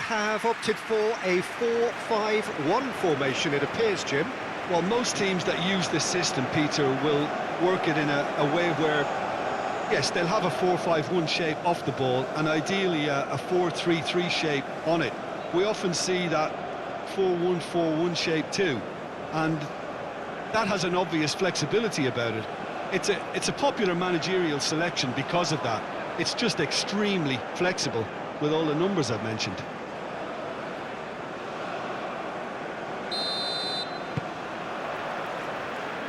have opted for a 4-5-1 formation, it appears, Jim. Well, most teams that use this system, Peter, will work it in a way where, yes, they'll have a 4-5-1 shape off the ball and ideally a 4-3-3 shape on it. We often see that 4-1-4-1 shape too, and that has an obvious flexibility about it. It's a popular managerial selection because of that. It's just extremely flexible with all the numbers I've mentioned.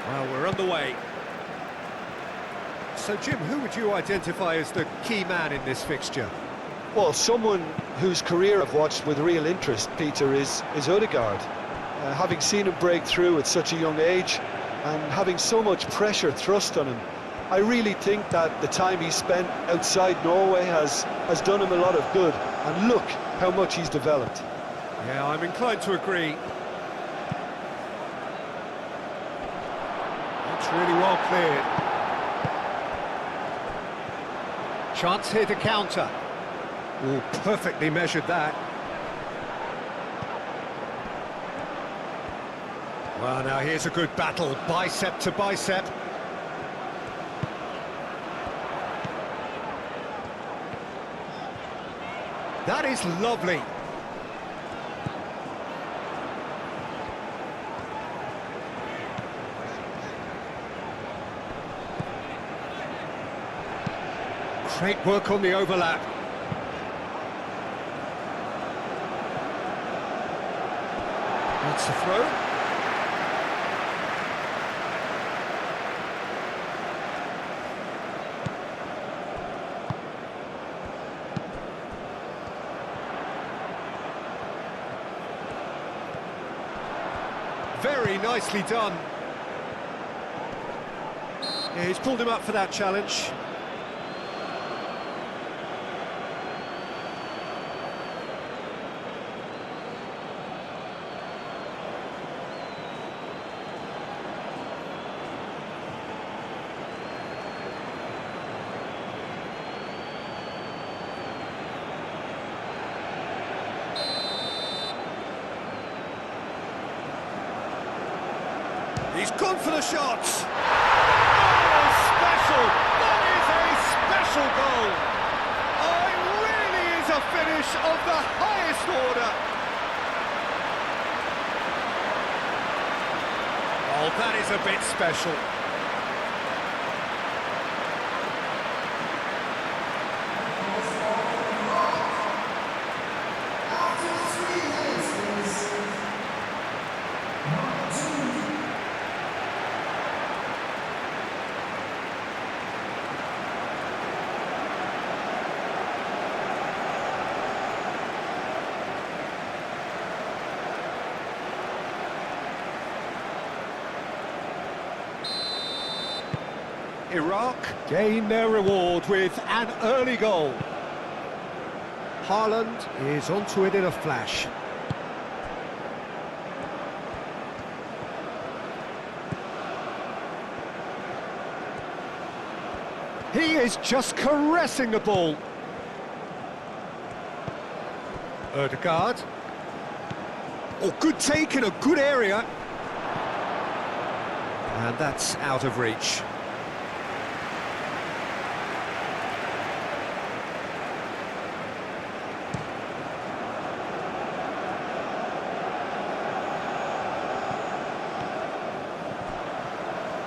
Well, we're underway. So, Jim, who would you identify as the key man in this fixture? Well, someone whose career I've watched with real interest, Peter, is Odegaard. Having seen him break through at such a young age and having so much pressure thrust on him, I really think that the time he spent outside Norway has done him a lot of good. And look how much he's developed. Yeah, I'm inclined to agree. That's really well cleared. Chance here to counter. Oh, perfectly measured that. Well, now here's a good battle, bicep to bicep. That is lovely. Great work on the overlap. That's the throw. Very nicely done. Yeah, he's pulled him up for that challenge. He's gone for the shots. Oh, special! That is a special goal. Oh, it really is a finish of the highest order. Oh, that is a bit special. Iraq gain their reward with an early goal. Haaland is onto it in a flash. He is just caressing the ball. Odegaard. Oh, good take in a good area. And that's out of reach.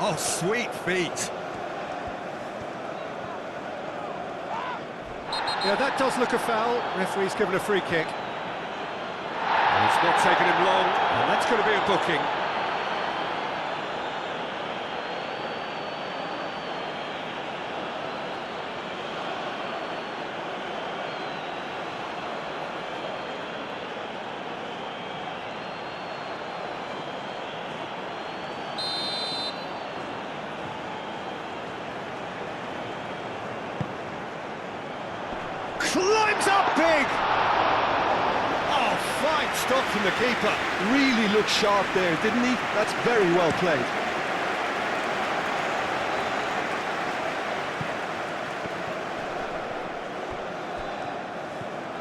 Oh, sweet feet. Yeah, that does look a foul. Referee's given a free kick. It's not taking him long, and that's going to be a booking. Climbs up big! Oh, fine stop from the keeper. Really looked sharp there, didn't he? That's very well played.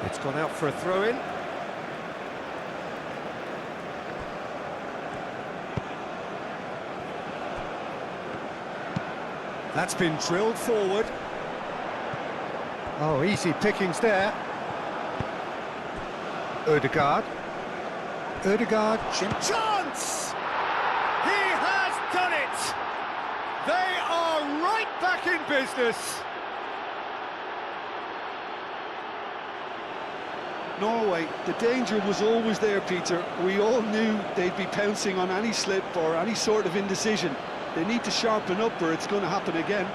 It's gone out for a throw-in. That's been drilled forward. Oh, easy pickings there. Ødegaard. Ødegaard. Chance! He has done it! They are right back in business. Norway, the danger was always there, Peter. We all knew they'd be pouncing on any slip or any sort of indecision. They need to sharpen up or it's going to happen again.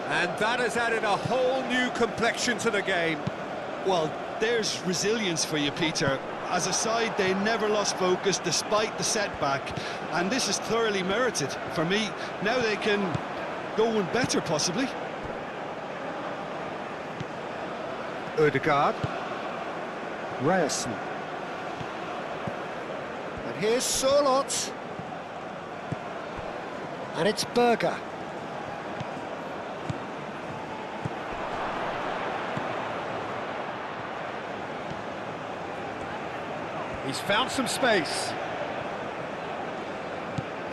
And that has added a whole new complexion to the game. Well, there's resilience for you, Peter. As a side, they never lost focus despite the setback, and this is thoroughly merited. For me, now they can go one better, possibly. Ødegaard. Ryerson. And here's Sørloth. And it's Berger. He's found some space.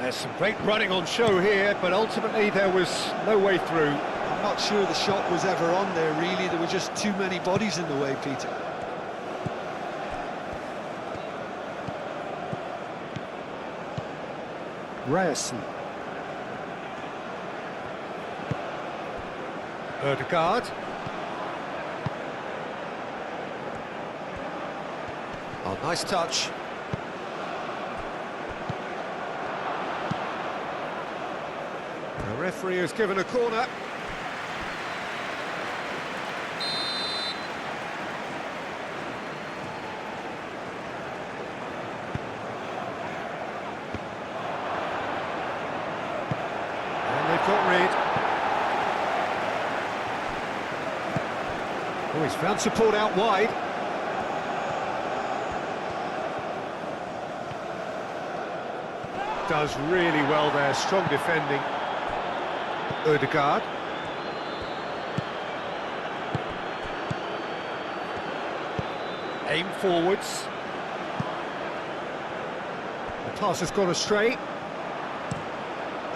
There's some great running on show here, but ultimately there was no way through. I'm not sure the shot was ever on there, really. There were just too many bodies in the way, Peter. Ryerson. Ødegaard. Oh, nice touch. The referee has given a corner. And they've got rid. Oh, he's found support out wide. Does really well there, strong defending. Ødegaard. Aim forwards. The pass has gone astray.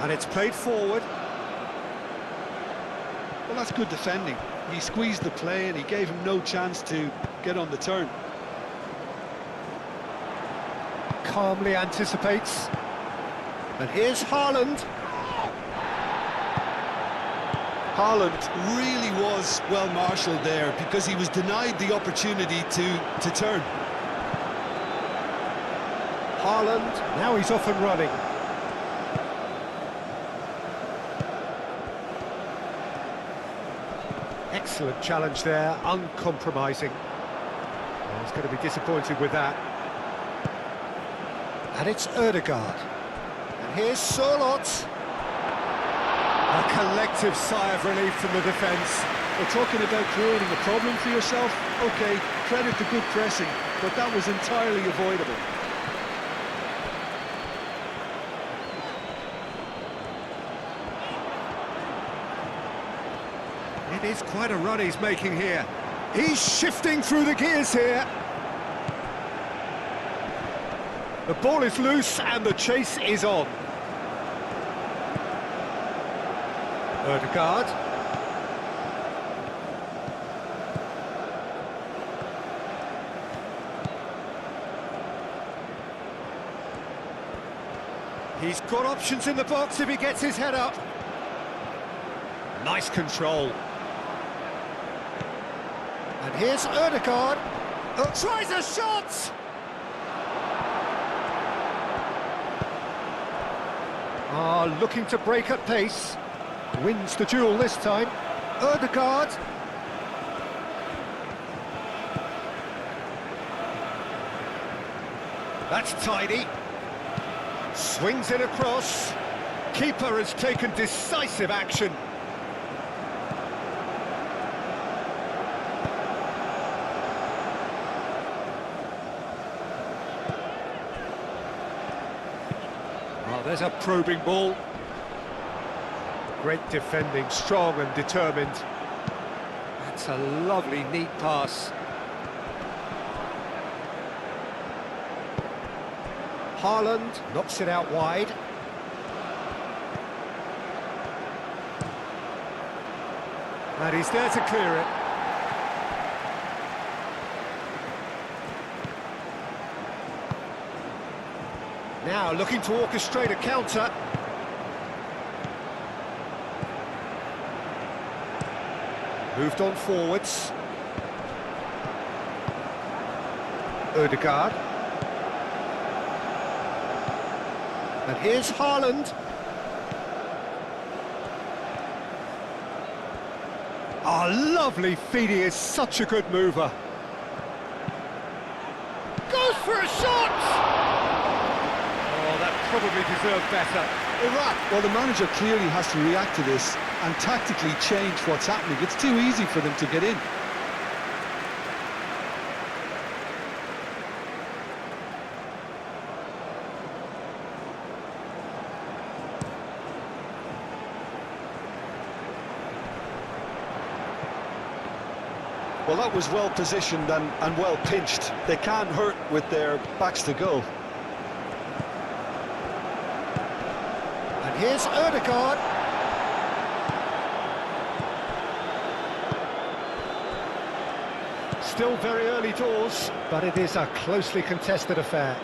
And it's played forward. Well, that's good defending. He squeezed the play and he gave him no chance to get on the turn. Calmly anticipates. And here's Haaland. Haaland really was well marshalled there because he was denied the opportunity to turn. Haaland, now he's off and running. Excellent challenge there, uncompromising. Oh, he's going to be disappointed with that. And it's Ødegaard. And here's Sørloth. A collective sigh of relief from the defence. We're talking about creating a problem for yourself. OK, credit to good pressing, but that was entirely avoidable. It is quite a run he's making here. He's shifting through the gears here. The ball is loose and the chase is on. Ødegaard. He's got options in the box if he gets his head up. Nice control. And here's Ødegaard. Tries a shot! Looking to break at pace. Wins the duel this time. Ødegaard. That's tidy. Swings it across. Keeper has taken decisive action. Oh, there's a probing ball. Great defending, strong and determined. That's a lovely, neat pass. Haaland knocks it out wide. And he's there to clear it. Now looking to orchestrate a counter. Moved on forwards. Ødegaard. And here's Haaland. Oh, lovely feed, he is such a good mover. Goes for a shot! Oh, that probably deserved better. Well, the manager clearly has to react to this and tactically change what's happening. It's too easy for them to get in. Well, that was well positioned and well pinched. They can't hurt with their backs to goal. And here's Ødegaard. Still very early doors, but it is a closely contested affair.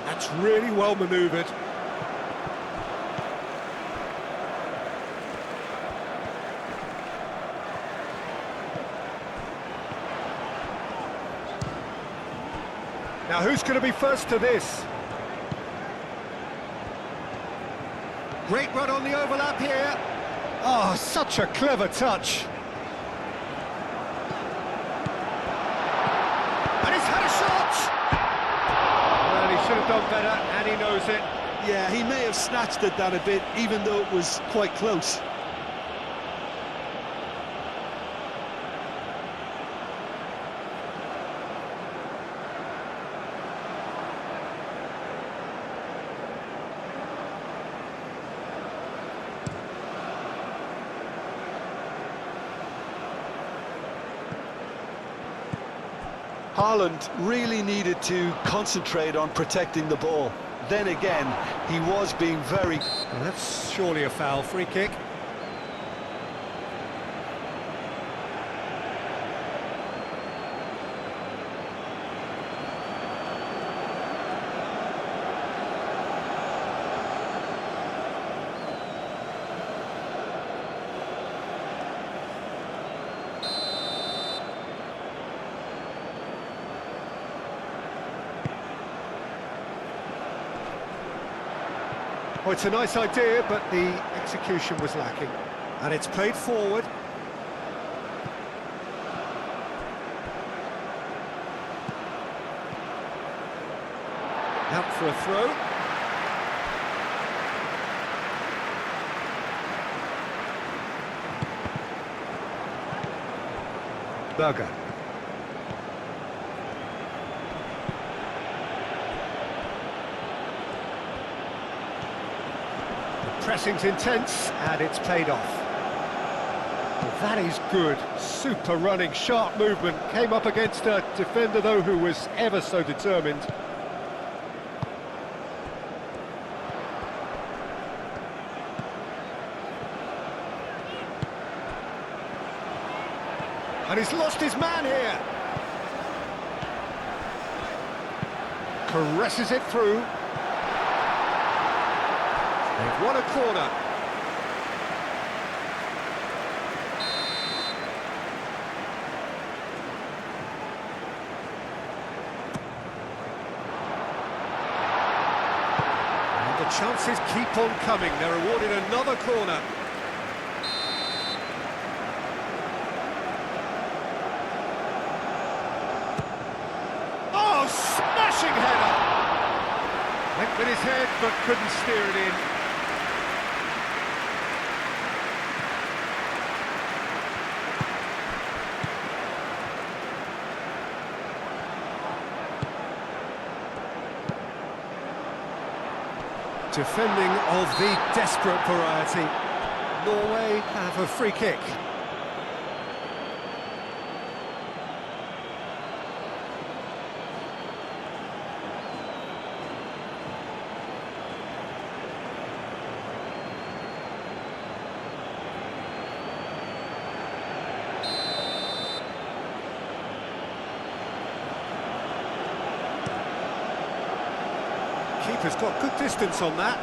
That's really well manoeuvred. Now who's going to be first to this? Great run on the overlap here. Oh, such a clever touch. And he's had a shot! Well, he should have done better, and he knows it. Yeah, he may have snatched it down a bit, even though it was quite close. Haaland really needed to concentrate on protecting the ball. Then again, he was being very... Well, that's surely a foul. Free kick. Oh, it's a nice idea, but the execution was lacking. And it's played forward. Out for a throw. Berger. Pressing's intense, and it's played off. Well, that is good. Super running, sharp movement. Came up against a defender, though, who was ever so determined. And he's lost his man here. Caresses it through. They've won a corner. And the chances keep on coming. They're awarded another corner. Oh, smashing header! Went with his head, but couldn't steer it in. Defending of the desperate variety. Norway have a free kick. Keeper's got good distance on that.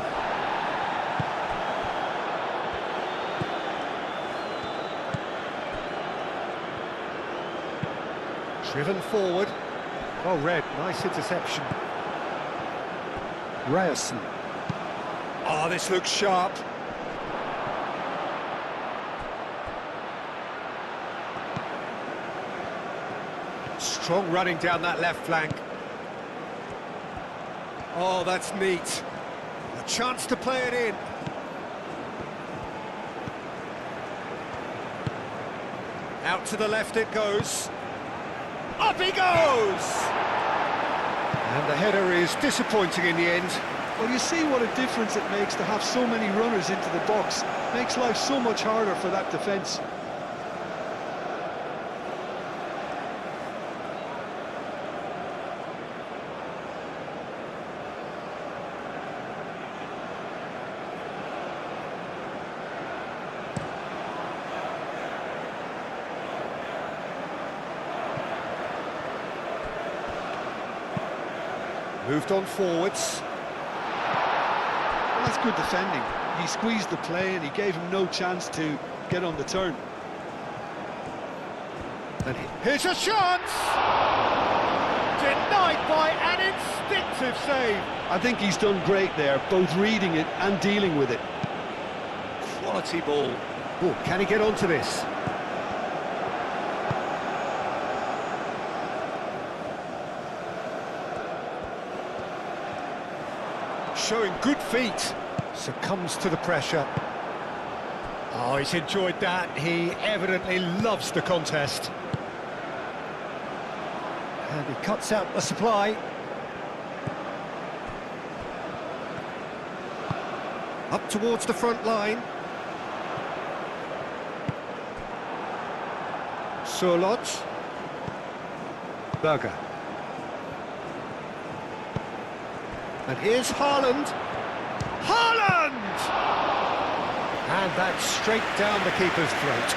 Driven forward. Well read, nice interception. Ryerson. Oh, this looks sharp. Strong running down that left flank. Oh, that's neat. A chance to play it in. Out to the left it goes. Up he goes! And the header is disappointing in the end. Well, you see what a difference it makes to have so many runners into the box. Makes life so much harder for that defence. Moved on forwards. Well, that's good defending. He squeezed the play and he gave him no chance to get on the turn. And here's a chance! Denied by an instinctive save. I think he's done great there, both reading it and dealing with it. Quality ball. Oh, can he get onto this? Showing good feet. Succumbs to the pressure. Oh, he's enjoyed that. He evidently loves the contest. And he cuts out the supply. Up towards the front line. Surlot. Berger. And here's Haaland. Haaland! And that's straight down the keeper's throat.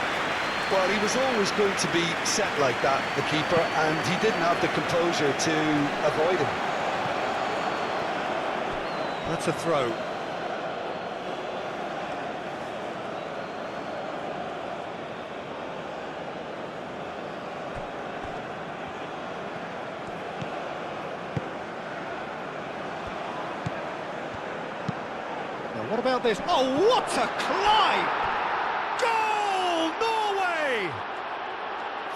Well, he was always going to be set like that, the keeper, and he didn't have the composure to avoid him. That's a throw. What about this? Oh, what a climb! Goal, Norway!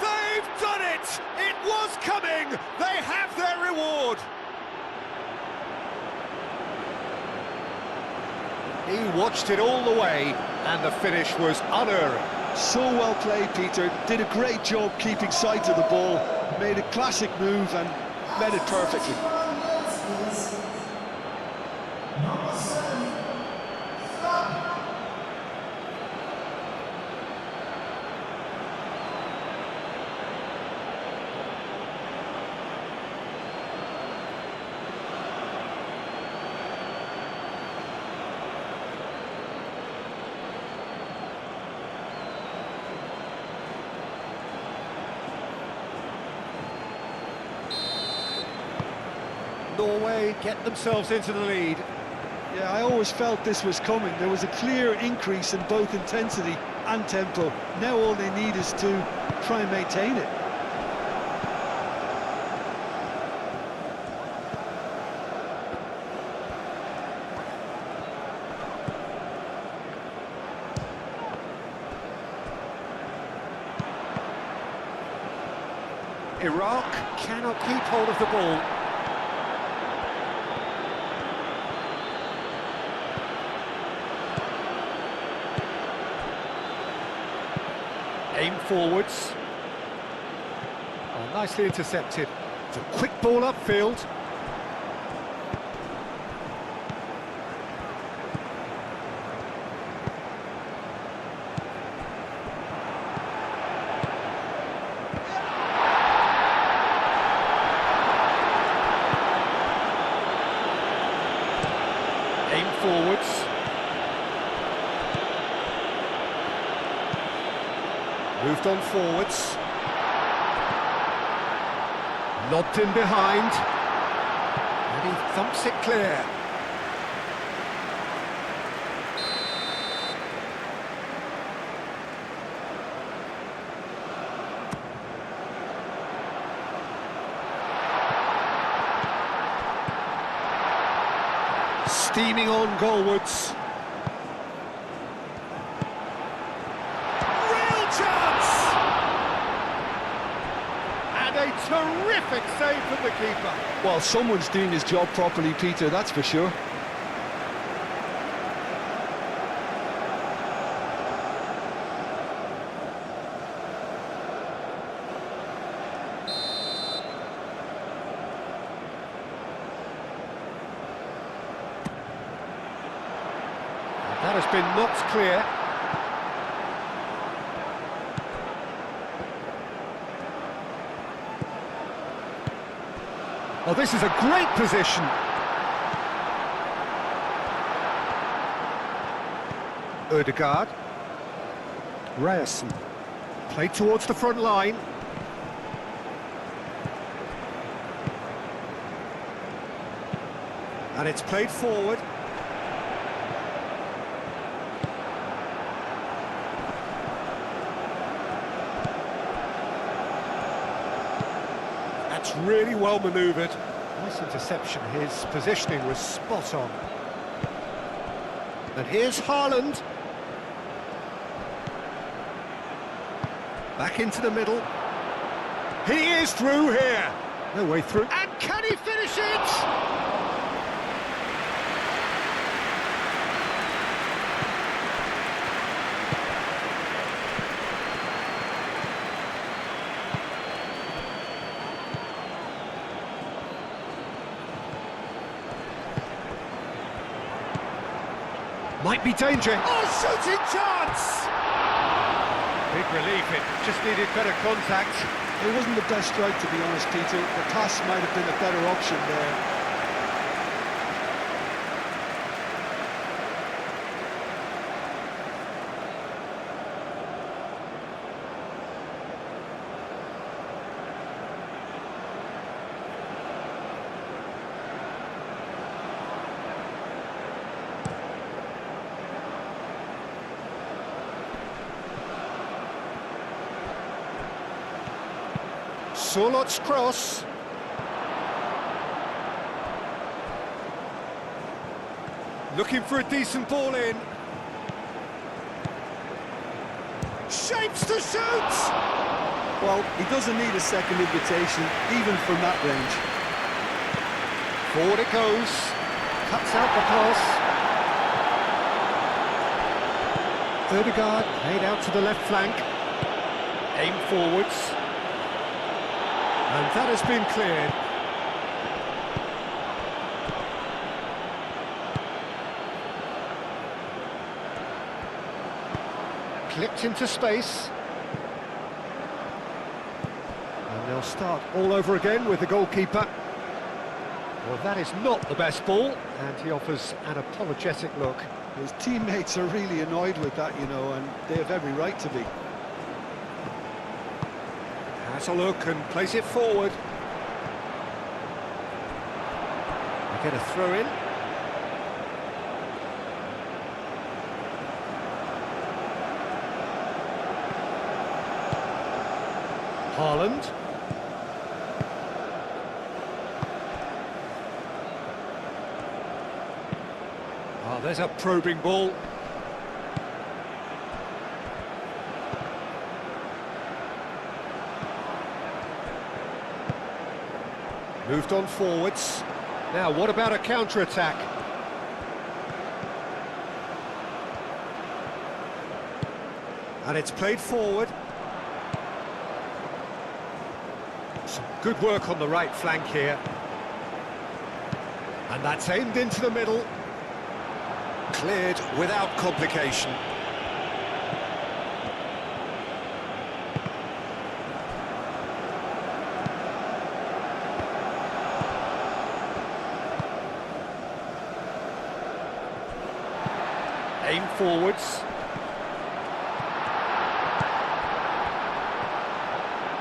They've done it! It was coming! They have their reward! He watched it all the way, and the finish was unerring. So well played, Peter. Did a great job keeping sight of the ball, made a classic move and met it perfectly. Norway get themselves into the lead. Yeah, I always felt this was coming. There was a clear increase in both intensity and tempo. Now all they need is to try and maintain it. Iraq cannot keep hold of the ball. Aim forwards. Oh, nicely intercepted. It's a quick ball upfield. Aim forwards. Moved on forwards. Lobbed in behind. And he thumps it clear. Steaming on goalwards. Real chance! And a terrific save from the keeper. Well, someone's doing his job properly, Peter, that's for sure. That has been knocked clear. Oh, this is a great position. Ødegaard. Ryerson. Played towards the front line. And it's played forward. That's really well manoeuvred. Nice interception. His positioning was spot on. And here's Haaland. Back into the middle. He is through here. No way through. And can he finish it? Might be danger. Oh, shooting chance! Big relief, it just needed better contact. It wasn't the best strike, to be honest, Peter. The pass might have been a better option there. Sorlot's cross. Looking for a decent ball in. Shapes to shoot! Well, he doesn't need a second invitation, even from that range. Forward it goes. Cuts out the pass. Ødegaard laid out to the left flank. Aim forwards. And that has been cleared. Clipped into space. And they'll start all over again with the goalkeeper. Well, that is not the best ball, and he offers an apologetic look. His teammates are really annoyed with that, you know, and they have every right to be. Has a look and plays it forward. They get a throw in. Haaland. Oh, there's a probing ball. Moved on forwards. Now, what about a counter-attack? And it's played forward. Some good work on the right flank here. And that's aimed into the middle. Cleared without complication. Aim forwards.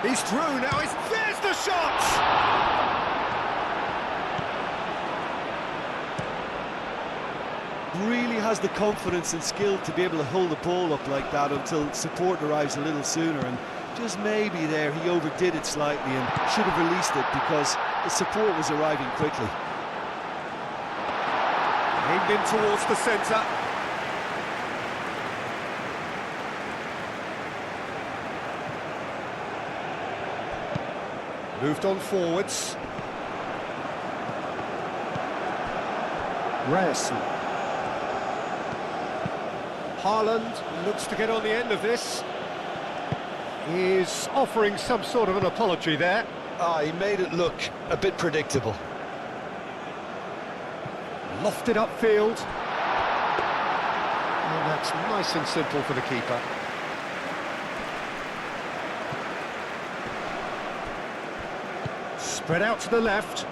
He's through now. There's the shot! Really has the confidence and skill to be able to hold the ball up like that until support arrives a little sooner, and just maybe there he overdid it slightly and should have released it because the support was arriving quickly. Aimed in towards the centre. Moved on forwards. Ryerson. Haaland looks to get on the end of this. He's offering some sort of an apology there. He made it look a bit predictable. Lofted upfield. And that's nice and simple for the keeper. Spread out to the left.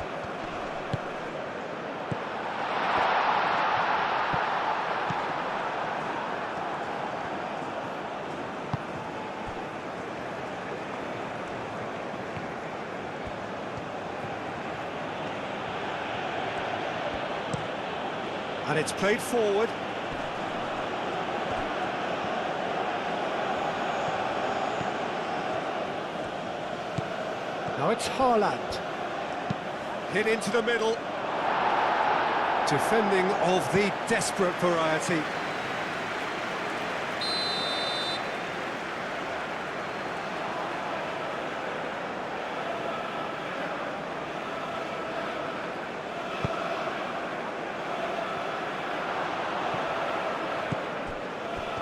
And it's played forward. Now it's Haaland. Hit into the middle. Defending of the desperate variety.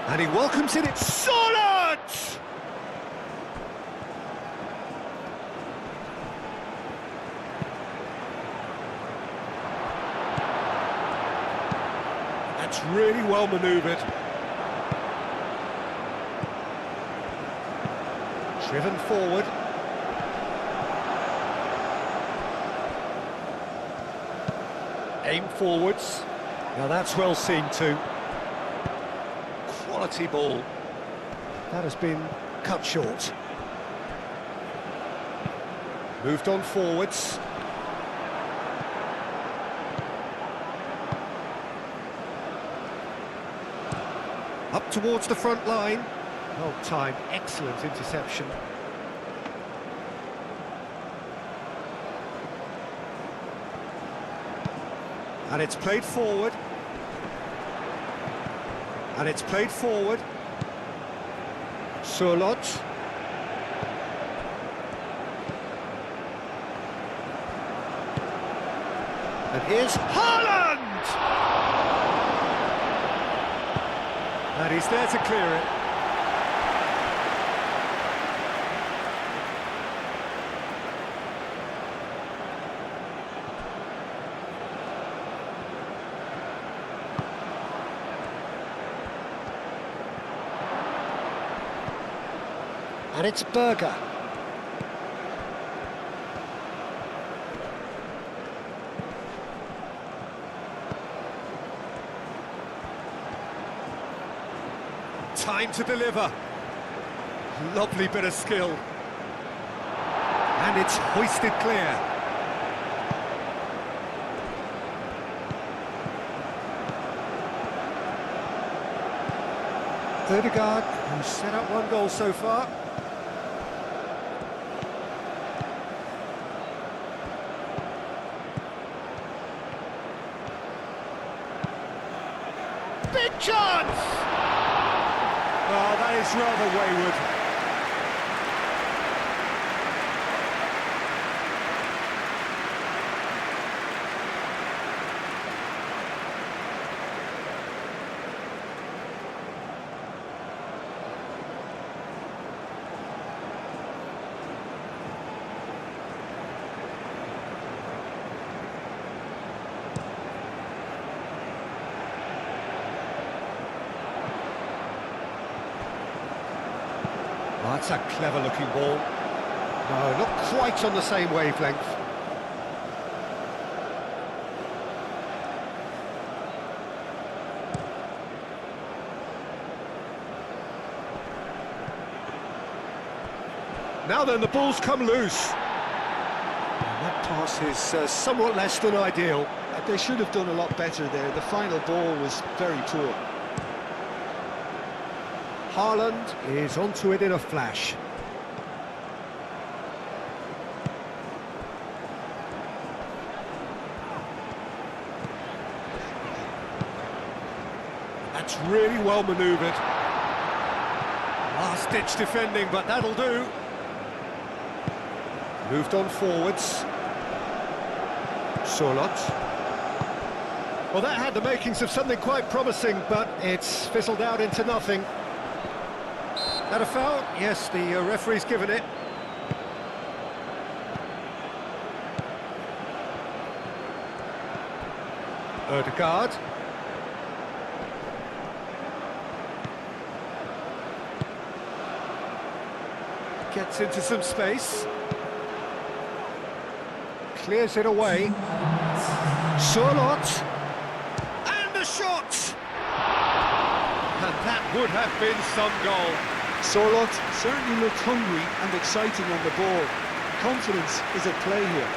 And he welcomes it. It's solid! That's really well manoeuvred. Driven forward. Aim forwards. Now that's well seen too. Quality ball. That has been cut short. Moved on forwards. Up towards the front line. Well timed, excellent interception. And it's played forward. And it's played forward. Surlot. And here's Haaland! And he's there to clear it. And it's Berger. Time to deliver. Lovely bit of skill. And it's hoisted clear. Ødegaard, who's set up one goal so far. Big chance! Oh, that is rather wayward. Oh, that's a clever-looking ball. No, not quite on the same wavelength. Now then, the ball's come loose. And that pass is somewhat less than ideal. They should have done a lot better there. The final ball was very poor. Haaland is onto it in a flash. That's really well manoeuvred. Last-ditch defending, but that'll do. Moved on forwards. Sorloth. Well, that had the makings of something quite promising, but it's fizzled out into nothing. That a foul? Yes, the referee's given it. Ødegaard. Gets into some space. Clears it away. Sorloth. And a shot! And that would have been some goal. Sorloth certainly looked hungry and exciting on the ball. Confidence is at play here.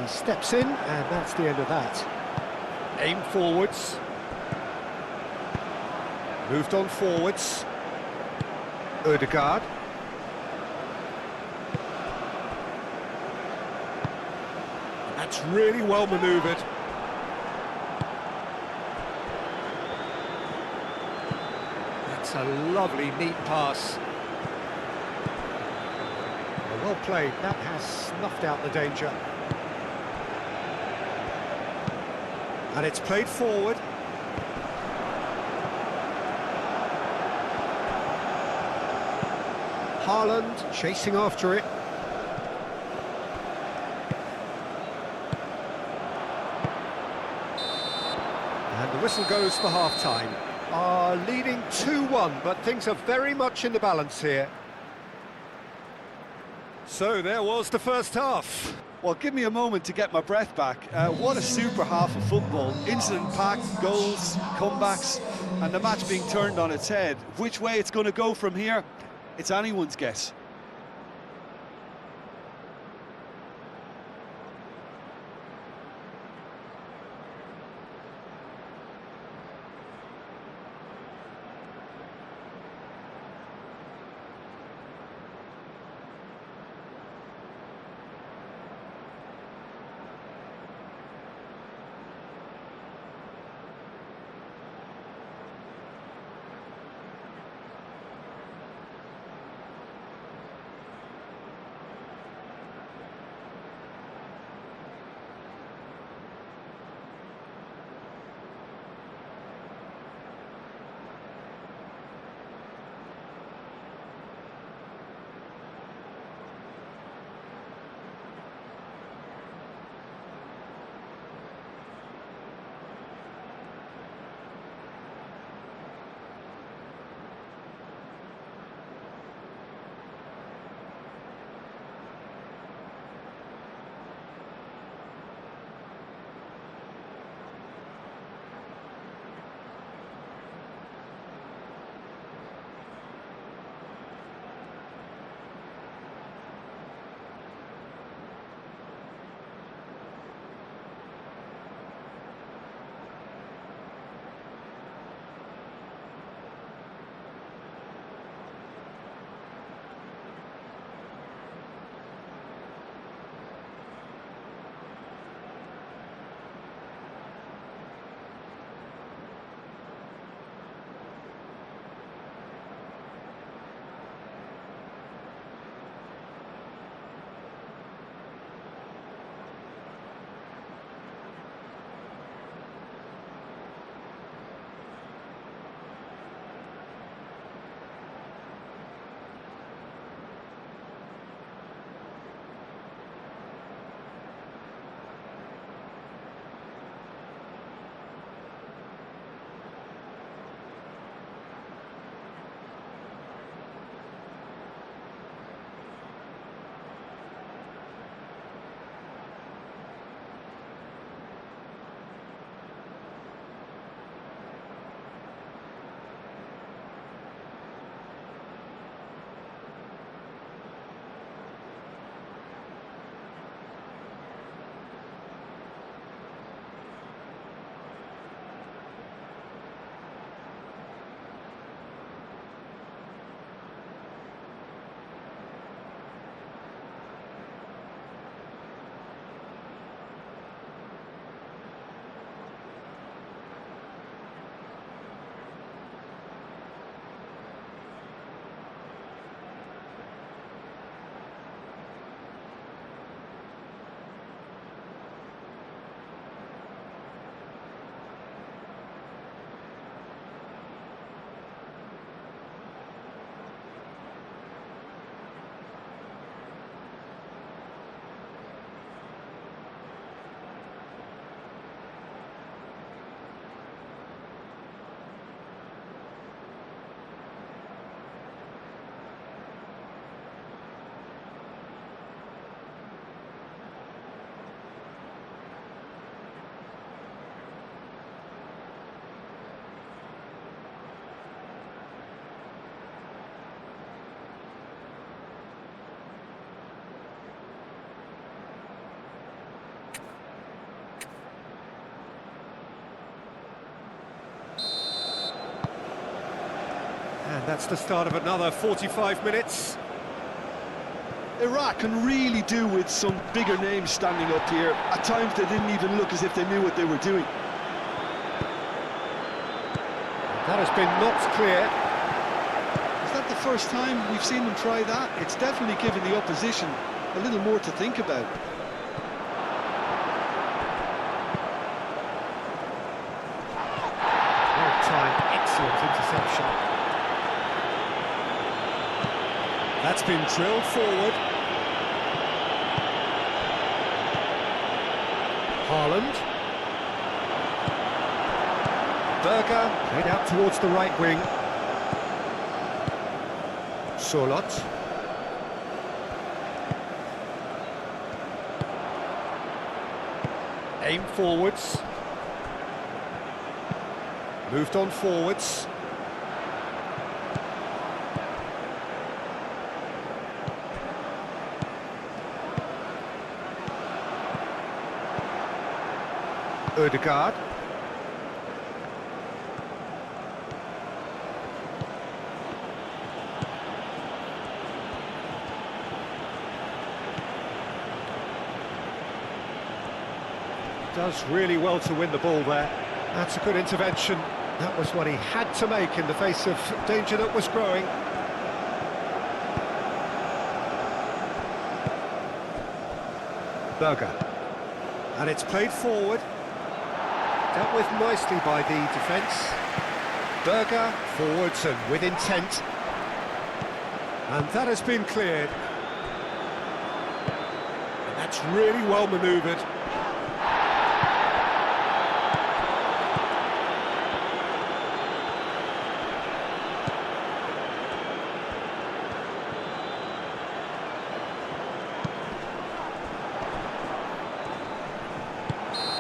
He steps in, and that's the end of that. Aim forwards. Moved on forwards. Ødegaard. That's really well manoeuvred. That's a lovely, neat pass. Well played. That has snuffed out the danger. And it's played forward. Haaland chasing after it. And the whistle goes for half-time. Leading 2-1, but things are very much in the balance here. So there was the first half. Well, give me a moment to get my breath back. What a super half of football. Incident-packed, goals, comebacks, and the match being turned on its head. Which way it's going to go from here, it's anyone's guess. That's the start of another 45 minutes. Iraq can really do with some bigger names standing up here. At times they didn't even look as if they knew what they were doing. That has been knocked clear. Is that the first time we've seen them try that? It's definitely given the opposition a little more to think about. Well-timed, excellent interception. That's been drilled forward. Haaland. Berger, played out towards the right wing. Solot. Aim forwards. Moved on forwards. Ødegaard. Does really well to win the ball there. That's a good intervention. That was what he had to make in the face of danger that was growing. Berger. And it's played forward. Dealt with nicely by the defence. Berger forwards and with intent. And that has been cleared. And that's really well manoeuvred.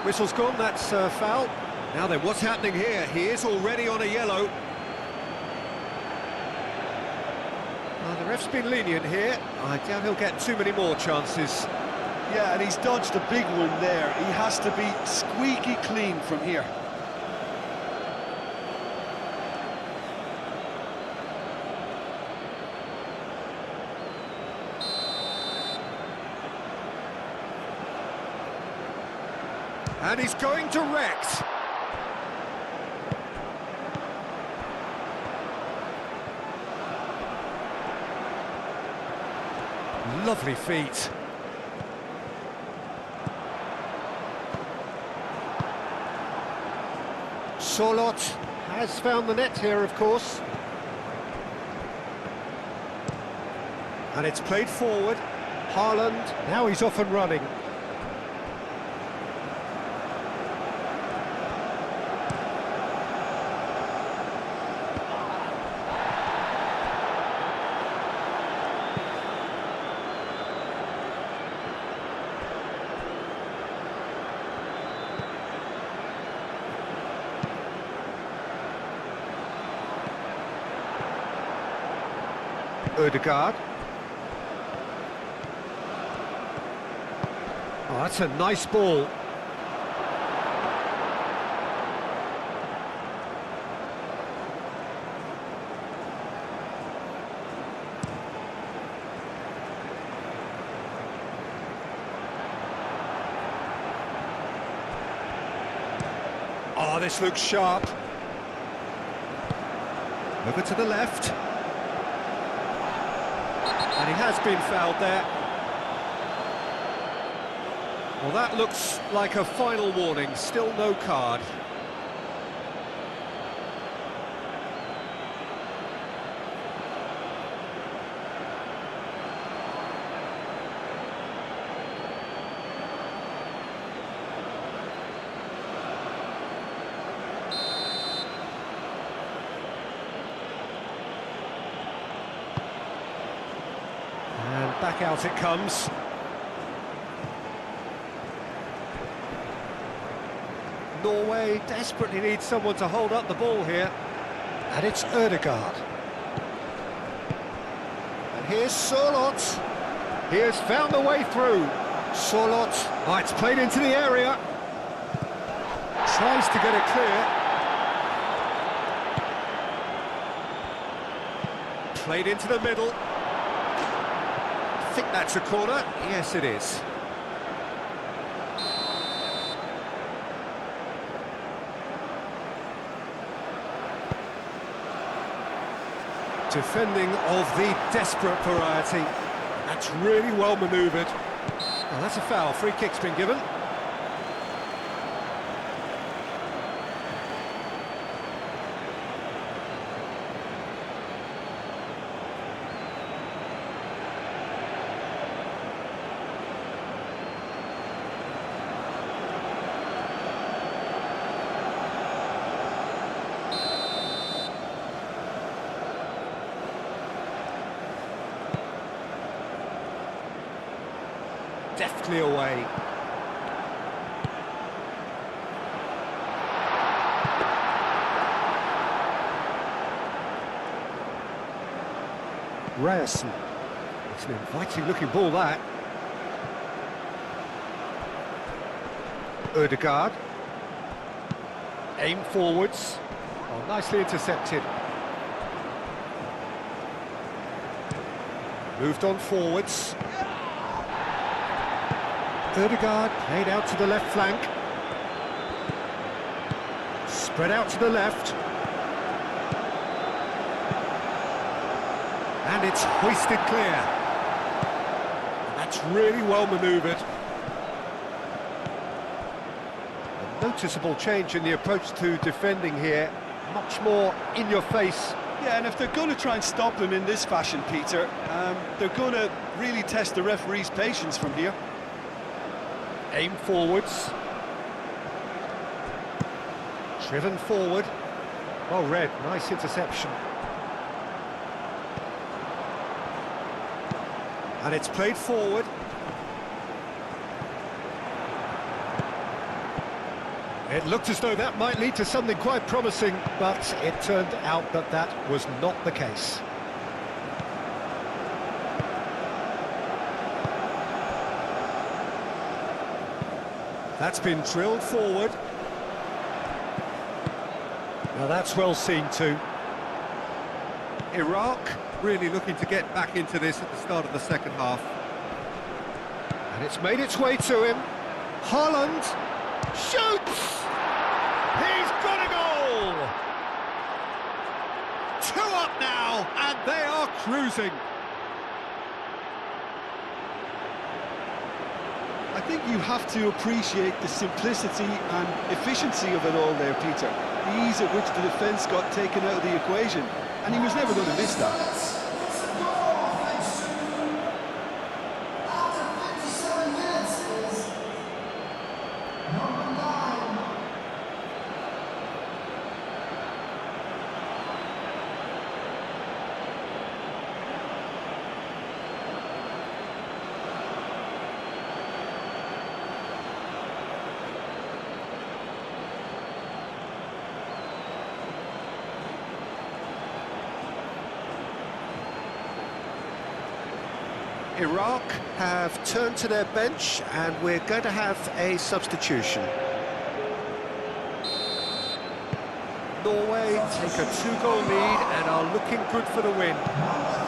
Whistle's gone, that's foul. Now then, what's happening here? He is already on a yellow. The ref's been lenient here. I doubt he'll get too many more chances. Yeah, and he's dodged a big one there. He has to be squeaky clean from here. And he's going direct. Lovely feet. Solot has found the net here, of course. And it's played forward. Haaland, now he's off and running. Ødegaard. Oh, that's a nice ball. Oh, this looks sharp. Over to the left. And he has been fouled there. Well, that looks like a final warning, still no card. Back out it comes. Norway desperately needs someone to hold up the ball here. And it's Ødegaard. And here's Solot. He has found the way through. Solot. Oh, it's played into the area. Tries to get it clear. Played into the middle. I think that's a corner. Yes, it is. Defending of the desperate variety. That's really well manoeuvred. Well, that's a foul. Free kick's been given. Deftly away. Ryerson. It's an inviting looking ball, that. Ødegaard. Aim forwards. Oh, nicely intercepted. Moved on forwards. Ødegaard played out to the left flank. Spread out to the left. And it's hoisted clear. That's really well manoeuvred. A noticeable change in the approach to defending here. Much more in your face. Yeah, and if they're going to try and stop him in this fashion, Peter, they're going to really test the referee's patience from here. Aim forwards. Driven forward. Well read, nice interception. And it's played forward. It looked as though that might lead to something quite promising, but it turned out that that was not the case. That's been drilled forward. Now that's well seen too. Iraq really looking to get back into this at the start of the second half. And it's made its way to him. Haaland shoots! He's got a goal! 2 up now, and they are cruising. I think you have to appreciate the simplicity and efficiency of it all there, Peter. The ease at which the defence got taken out of the equation, and he was never going to miss that. Iraq have turned to their bench and we're going to have a substitution. Norway take a 2-goal lead and are looking good for the win.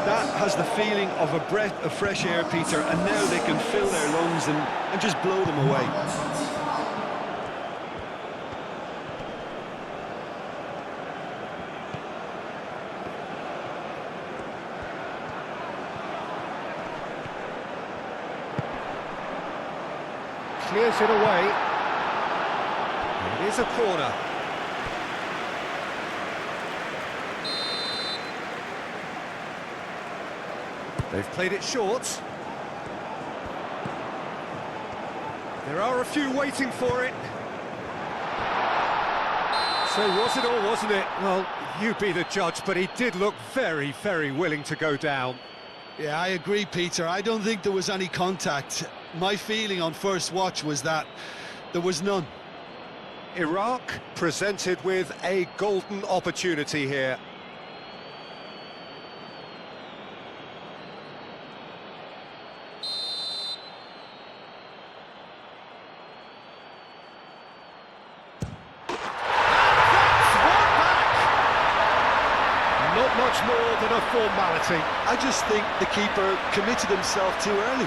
That has the feeling of a breath of fresh air, Peter, and now they can fill their lungs and just blow them away. Clears it away. It is a corner. They've played it short. There are a few waiting for it. So was it or wasn't it? Well, you be the judge, but he did look very, very willing to go down. Yeah, I agree, Peter. I don't think there was any contact. My feeling on first watch was that there was none. Iraq presented with a golden opportunity here. Not much more than a formality. I just think the keeper committed himself too early.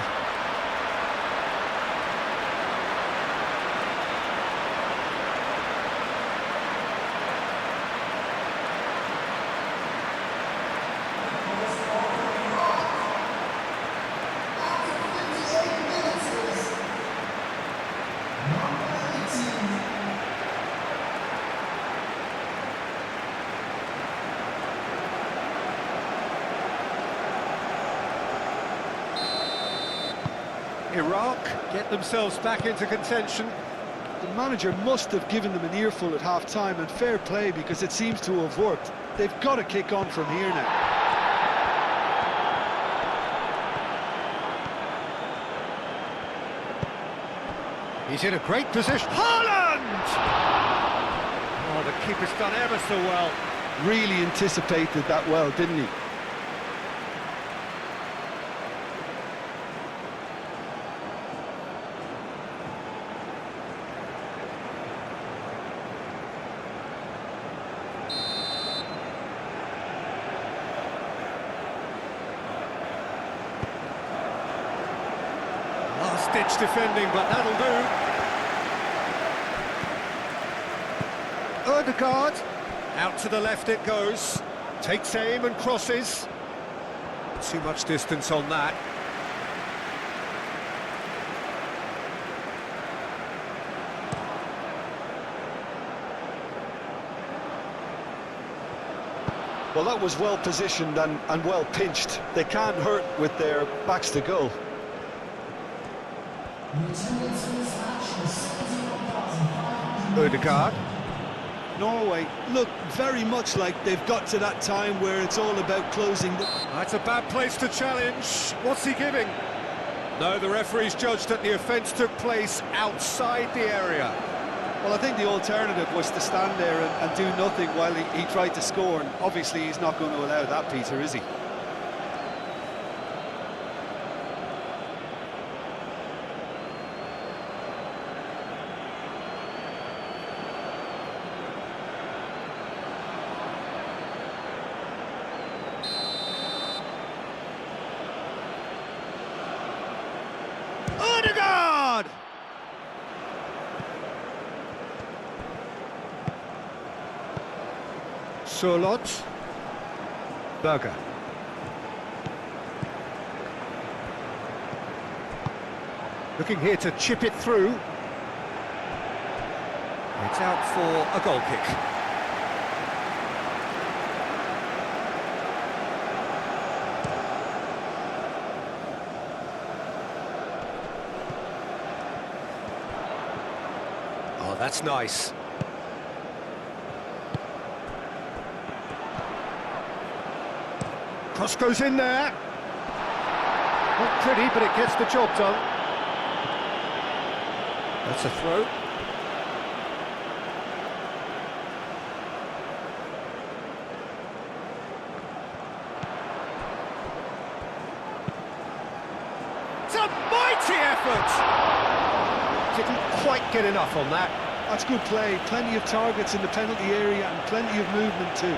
Iraq get themselves back into contention. The manager must have given them an earful at half-time, and fair play, because it seems to have worked. They've got to kick on from here now. He's in a great position. Haaland! Oh, the keeper's done ever so well. Really anticipated that well, didn't he? Last-ditch defending, but that'll do. Odegaard. Out to the left it goes. Takes aim and crosses. Too much distance on that. Well, that was well positioned and well pinched. They can't hurt with their backs to goal. Odegaard. Norway look very much like they've got to that time where it's all about closing the... That's a bad place to challenge. What's he giving? No, the referee's judged that the offence took place outside the area. Well, I think the alternative was to stand there and do nothing while he tried to score, and obviously he's not going to allow that, Peter, is he? Odegaard! Surlot. Berger. Looking here to chip it through. It's out for a goal kick. Oh, that's nice. Cross goes in there. Not pretty, but it gets the job done. That's a throw. It's a mighty effort! Didn't quite get enough on that. That's good play. Plenty of targets in the penalty area and plenty of movement too.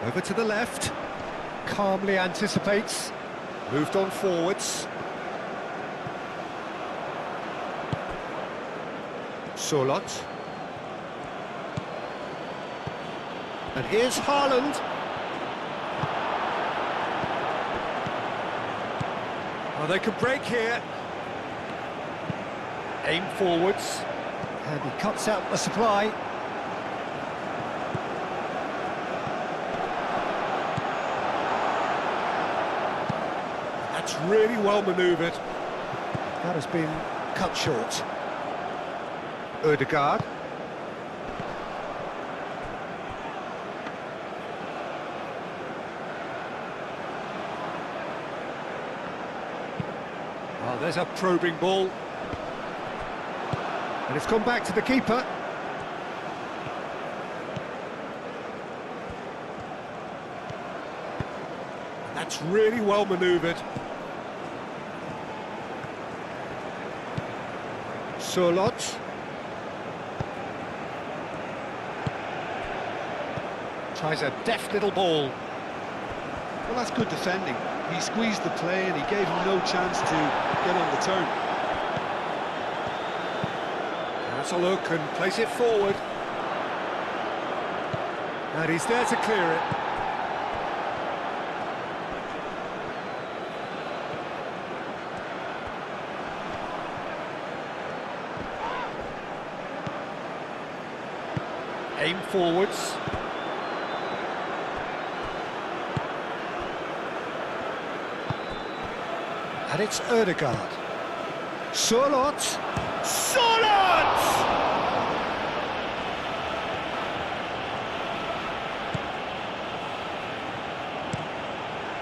Over to the left, calmly anticipates, moved on forwards. Surlot. And here's Haaland. Oh, they can break here. Aim forwards. And he cuts out the supply. That's really well manoeuvred. That has been cut short. Odegaard. Well, There's a probing ball. And it's gone back to the keeper. That's really well manoeuvred. Surlot. Tries a deft little ball. Well, that's good defending. He squeezed the play and he gave him no chance to get on the turn. That's a look and place it forward. And he's there to clear it. Aim forwards. And it's Ødegaard. Surlot. Surlot!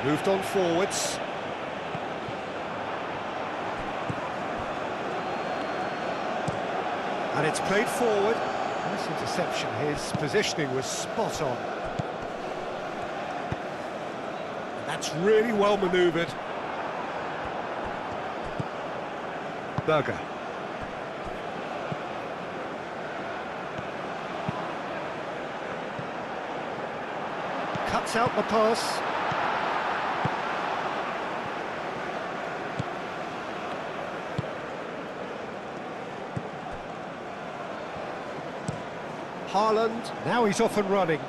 Moved on forwards. And it's played forward. Nice interception. His positioning was spot on. And that's really well manoeuvred. Berger. Cuts out the pass. Haaland, now he's off and running.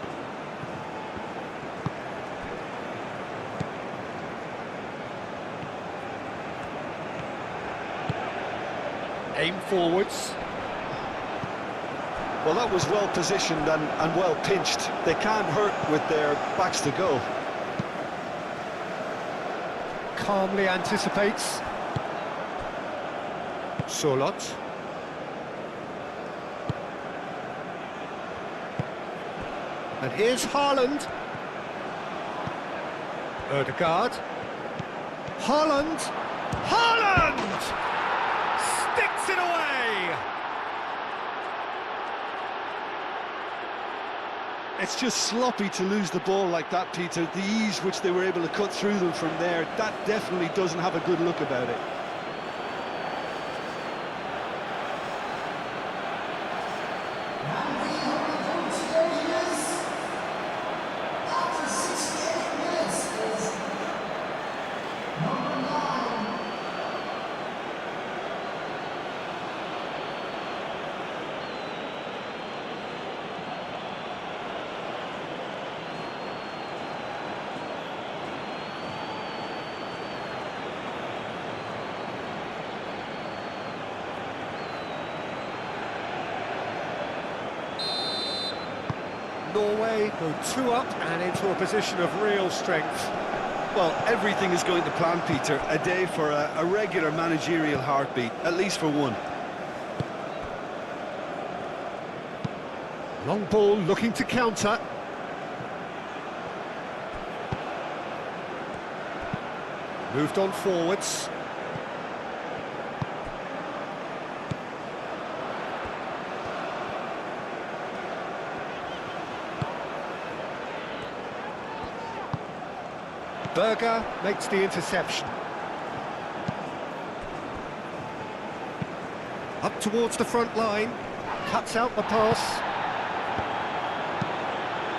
Aim forwards. Well, that was well positioned and well pinched. They can't hurt with their backs to goal. Calmly anticipates. Surlot. And here's Haaland. Ødegaard. Haaland. Haaland! Sticks it away! It's just sloppy to lose the ball like that, Peter. The ease which they were able to cut through them from there, that definitely doesn't have a good look about it. Norway go 2 up and into a position of real strength. Well, everything is going to plan, Peter. A day for a regular managerial heartbeat, at least for one. Long ball looking to counter. Moved on forwards. Berger makes the interception. Up towards the front line, cuts out the pass.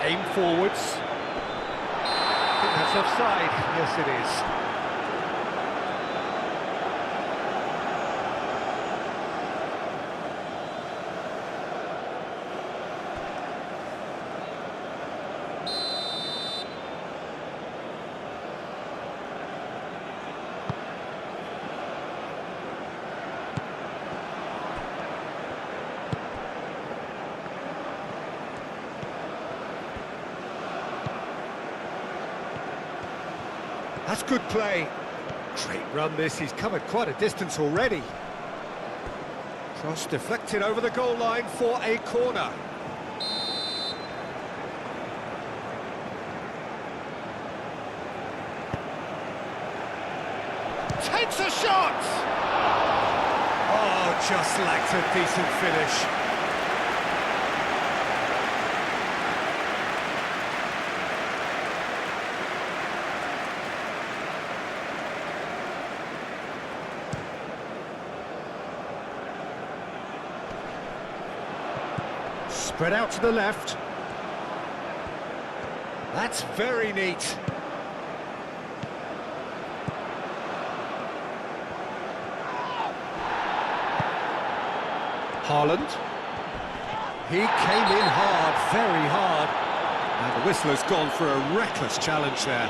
Aim forwards. I think that's offside. Yes, it is. That's good play. Great run this, he's covered quite a distance already. Cross deflected over the goal line for a corner. Takes a shot! Just lacked a decent finish. Spread out to the left. That's very neat. Haaland. He came in hard, very hard. And the whistler's gone for a reckless challenge there.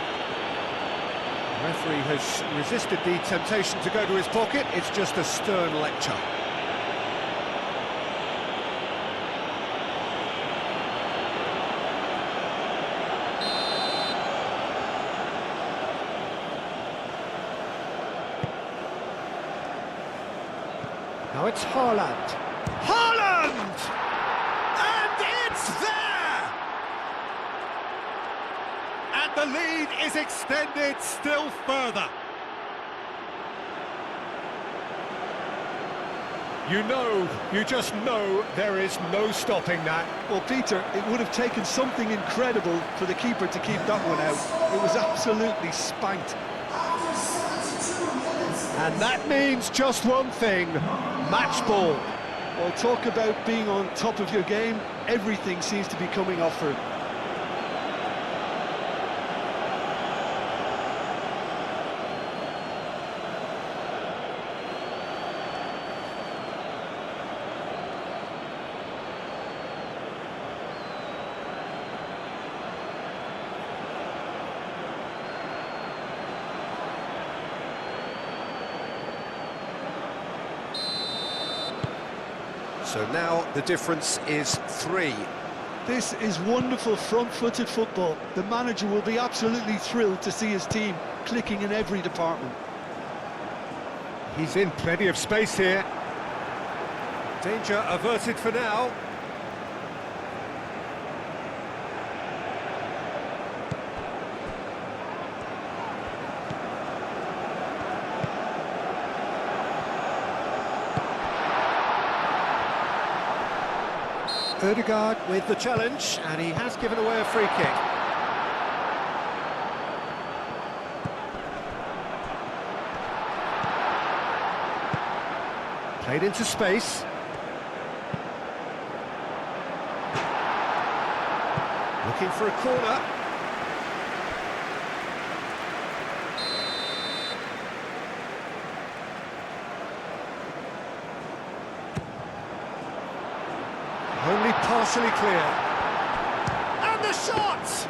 The referee has resisted the temptation to go to his pocket. It's just a stern lecture. Now it's Haaland. Haaland! And it's there! And the lead is extended still further. You just know there is no stopping that. Well, Peter, it would have taken something incredible for the keeper to keep that one out. It was absolutely spanked. And that means just one thing, match ball. Well, talk about being on top of your game. Everything seems to be coming off for him. So now the difference is 3. This is wonderful front-footed football. The manager will be absolutely thrilled to see his team clicking in every department. He's in plenty of space here. Danger averted for now. Ødegaard with the challenge, and he has given away a free kick. Played into space. Looking for a corner. Only partially clear. And the shot!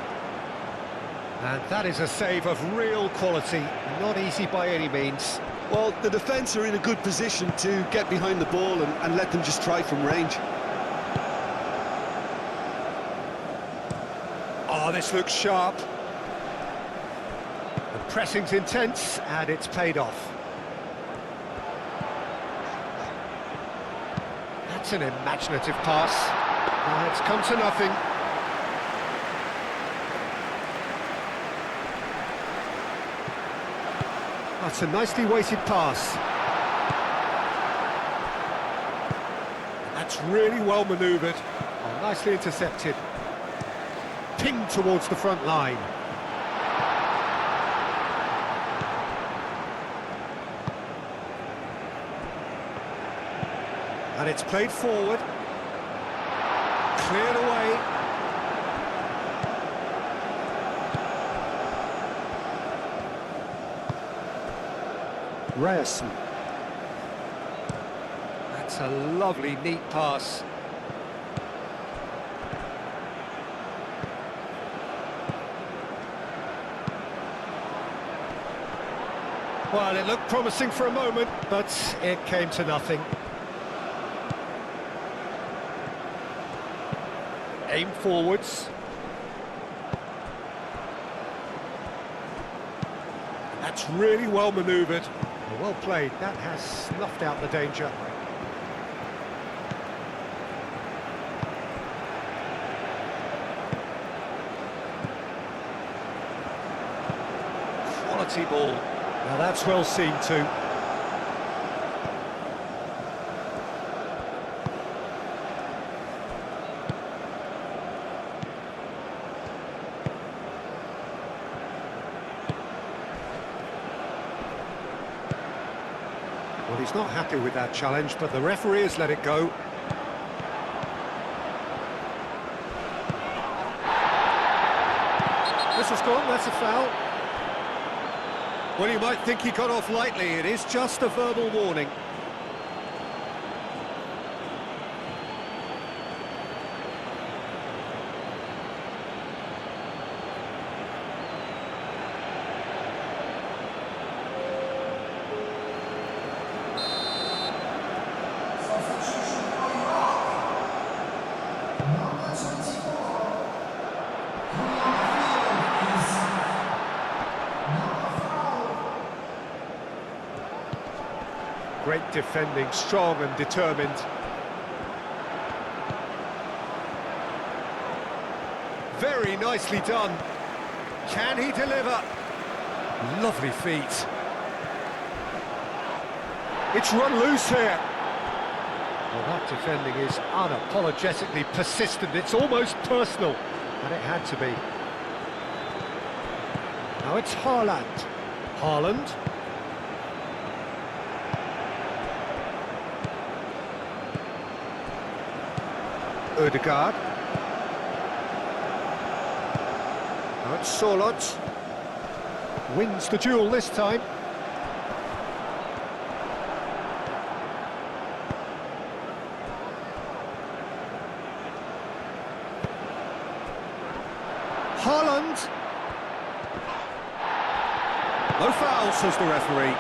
And that is a save of real quality, not easy by any means. Well, the defence are in a good position to get behind the ball and let them just try from range. Oh, this looks sharp. The pressing's intense, and it's paid off. That's an imaginative pass. It's come to nothing. That's a nicely weighted pass. That's really well manoeuvred. Oh, nicely intercepted. Pinged towards the front line. And it's played forward. Cleared away. Ryerson. That's a lovely, neat pass. Well, it looked promising for a moment, but it came to nothing. Aim forwards. That's really well manoeuvred. Well played. That has snuffed out the danger. Quality ball. Now that's well seen too. he's not happy with that challenge, but the referee has let it go. This has gone, that's a foul. Well, you might think he got off lightly, it is just a verbal warning. Great defending, strong and determined. Very nicely done. Can he deliver? Lovely feet. It's run loose here. Well, that defending is unapologetically persistent. It's almost personal, and it had to be. Now it's Haaland. Haaland. Ødegaard. Now it's Solot. Wins the duel this time. Haaland. No foul, says the referee.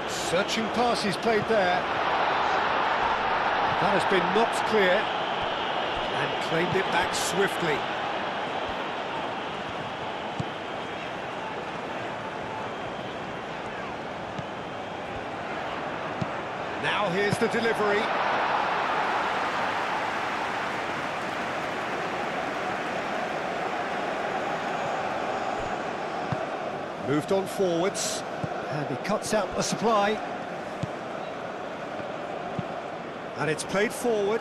Searching pass he's played there. That has been knocked clear and claimed it back swiftly. Now here's the delivery. Moved on forwards, and he cuts out the supply. And it's played forward.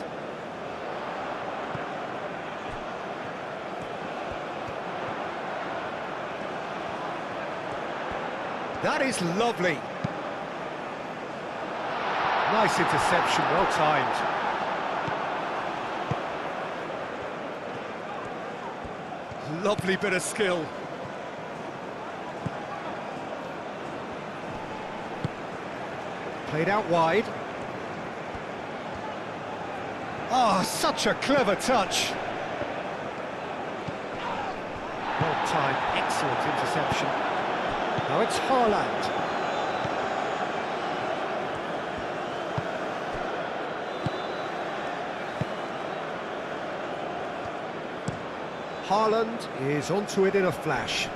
That is lovely. Nice interception, well timed. Lovely bit of skill. Played out wide. Oh, such a clever touch. Well timed, excellent interception. Now it's Haaland. Haaland is onto it in a flash.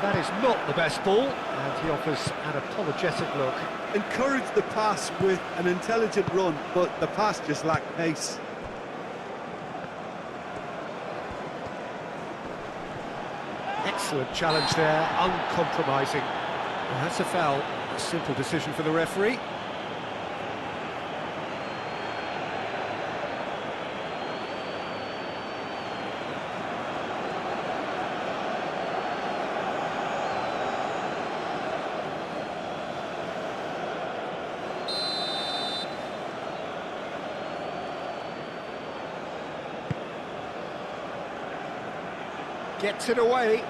That is not the best ball, and he offers an apologetic look. Encouraged the pass with an intelligent run, but the pass just lacked pace. Excellent challenge there, uncompromising. Well, that's a foul. A simple decision for the referee. Gets it away.